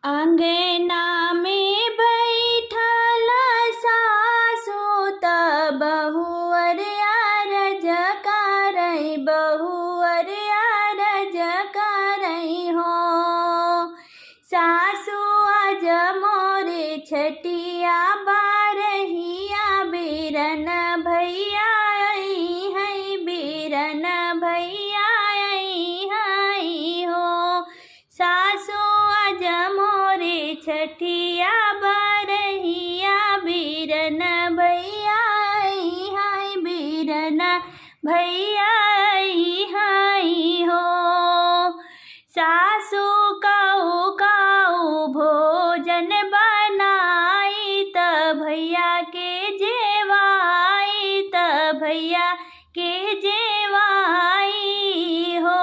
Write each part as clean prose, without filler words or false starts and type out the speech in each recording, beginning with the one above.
अंगना में बैठल सासु त बहुअर अरज करई, बहुअर अरज करई हो। सासु आज मोरे छटिया बारहिया, बीरन भैया आई है, बीरन भैया आई है हो। सासु आज मोरे छठिया बारहिया, बीरन भैया आई है, बीरन भैया आई है हो। सासु काऊ काऊ भोजन बनाई, त भैया के जेवाई, त भैया के जेवाई हो।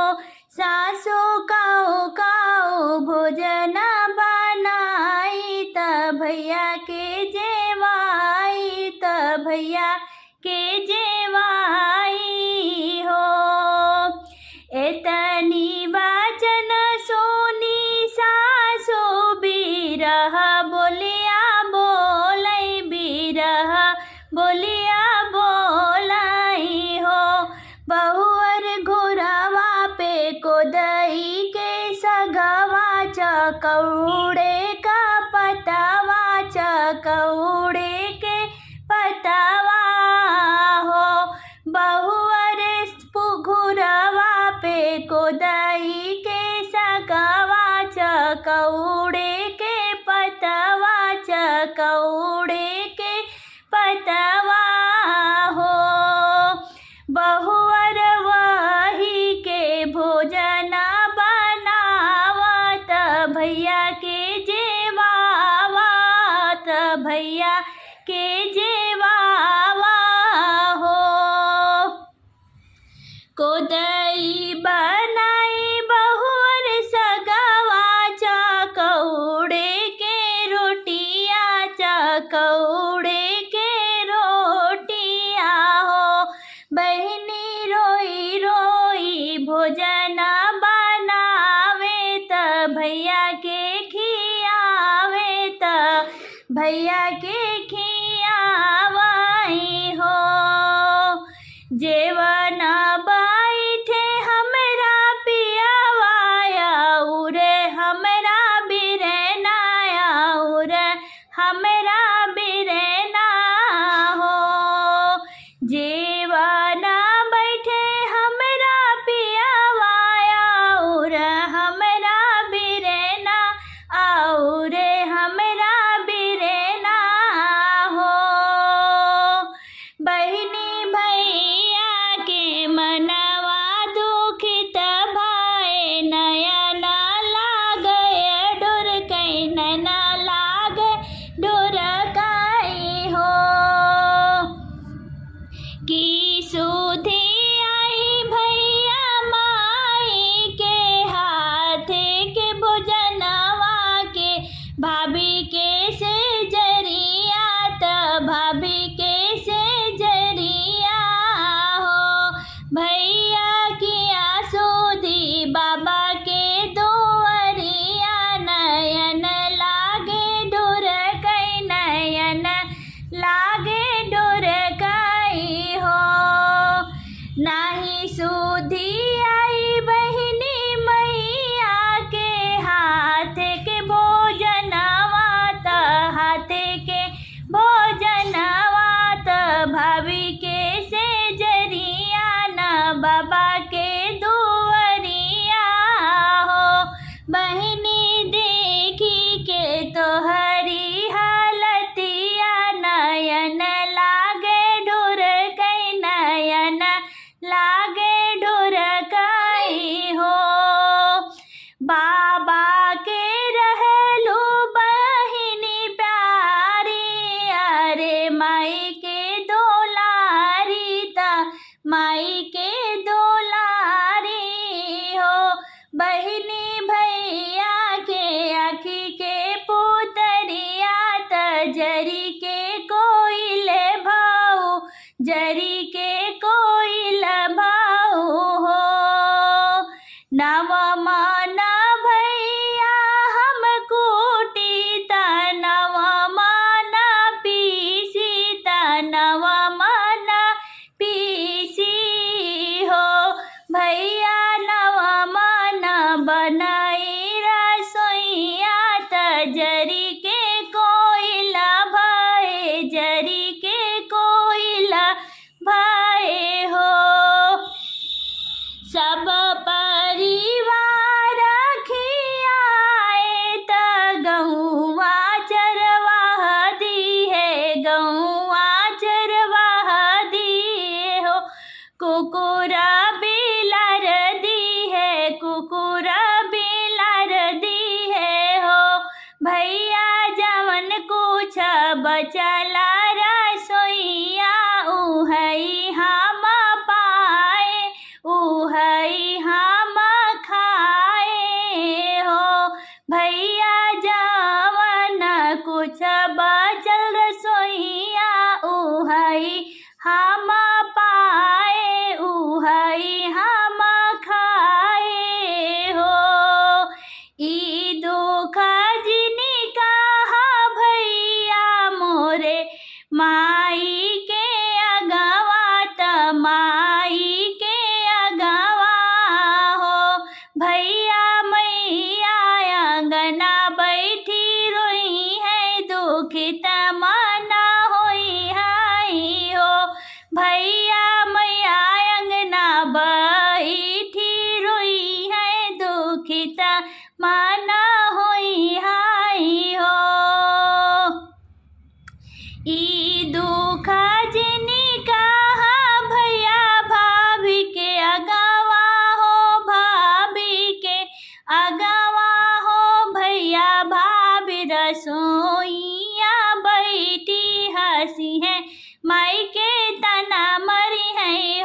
सासु काऊ काऊ भोजन बनाई, त भैया के जेवाई, त भैया के जेवाई हो। एतनी वाचन सोनी सासु बिरह बोलिया बोलई, बिरह बोलिया बोलई हो। बहुअर घुरवा पे कोदई के सगवा, चकौड़े का पतवा, चकौड़े के पतवा हो। बहुअर घुरवा पे कोदई के सगवा, चकौड़े के पतवा, चकौड़े के पतवा हो। बहुअर वही के भोजन बनावत, भैया के जेवावत, भैया के जेवावा हो। कोदई बनाई बहुअर सगवा, चकौड़े के रोटिया, चकौड़े के रोटिया हो। बहनी रोई रोई भोजन बनावे, त भैया के खियावे, त भैया के खियावई हो। जेवन बैठे हमरा पियवाया, उरे हमरा बिरनाया, उरे हमरा बिरना हो। जेवन बैठे हमरा पियवाया, उरे हमरा बिरना, और हमरा बिरना हो। बहिनी भैया के मनवा दुखित भय, नयन लागे डुरकई, नयन लागे डुरकई हो। की सुधी आई भैया माई के हाथे के भोजनवा के, भाभी के से जरिया, त भाभी के से जरिया हो। भैया किया सुधी बाबा के दुआरिया, नयन लागे डुरकई, नयन लागे डुरकई हो। नाही सुधी आई बहिनी मैया के हाथ के भोजनवा, त हाथ के भोजनवा, त भाभी के से जरिया, न बाबा के दुआरिया हो। बहिनी देखी के तोहरी हालतिया, नयन लागे डुरकई, नयन लागे डुरकई हो। बाबा के रहलू बहिनी प्यारी, अरे माई के दुलारी, त माई के दुलारी हो। बहिनी भैया के आँखी के पुतरिया, त जरी के कोइल भाऊ, जरी के कोइल भाऊ हो। नवमा नभ भैया मैया अंगना बैठी रोई है, दुखित माना होई हाई हो। भैया मैया अंगना बैठी रोई है, दुखित माना होई हाई हो। ई दुख जिनी कहा भैया भाभी के अगवा हो, भाभी के अगवा हो। भैया भाभी रसोईया बैठी हंसी है, माई के तना मरी है